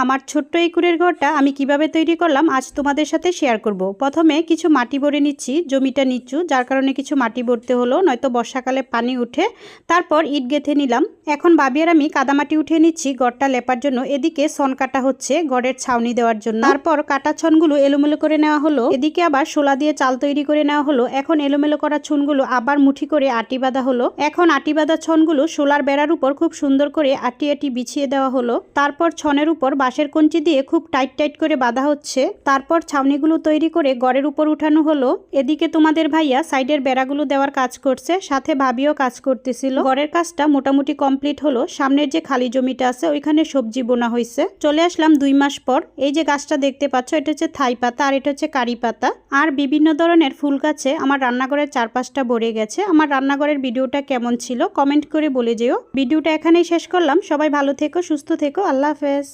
আমার ছোট্ট এই কুড়ের ঘরটা আমি কিভাবে তৈরি করলাম আজ তোমাদের সাথে শেয়ার করব। প্রথমে কিছু মাটি ভরে নিচ্ছি, জমিটা নিচু যার কারণে কিছু মাটি ভরতে হলো, নয়তো বর্ষাকালে পানি উঠে। তারপর ইট গেঁথে নিলাম। এখন ভাবি আর আমি কাদামাটি উঠিয়ে নিচ্ছি ঘরটা লেপার জন্য। এদিকে ছন কাটা হচ্ছে ঘরের ছাউনি দেওয়ার জন্য। তারপর কাটা ছনগুলো এলোমেলো করে নেওয়া হলো। এদিকে আবার শোলা দিয়ে চাল তৈরি করে নেওয়া হলো। এখন এলোমেলো করা ছনগুলো আবার মুঠি করে আটি বাঁধা হলো। এখন আটি বাঁধা ছনগুলো শোলার বেড়ার উপর খুব সুন্দর করে আটি আটি বিছিয়ে দেওয়া হলো। তারপর ছনের উপর বাঁশের কঞ্চি দিয়ে খুব টাইট করে বাঁধা হচ্ছে। তারপর ছাউনিগুলো তৈরি করে ঘরের উপর উঠানো হলো। এদিকে তোমাদের ভাইয়া সাইডের বেড়াগুলো দেওয়ার কাজ করছে, সাথে ভাবিও কাজ করতেছিল। ঘরের কাজটা মোটামুটি কমপ্লিট হলো। সামনের যে খালি জমিটা আছে ওইখানে সবজি বোনা হয়েছে। চলে আসলাম 2 মাস পর। এই যে গাছটা দেখতে পাচ্ছ, এটা হচ্ছে থাই পাতা আর এটা হচ্ছে কারি পাতা। আর বিভিন্ন ধরনের ফুল গাছে আমার রান্নাঘরের চারপাশটা ভরে গেছে। আমার রান্নাঘরের ভিডিওটা কেমন ছিল কমেন্ট করে বলে যেও। ভিডিওটা এখানেই শেষ করলাম। সবাই ভালো থেকো, সুস্থ থেকো, আল্লাহ হাফেজ।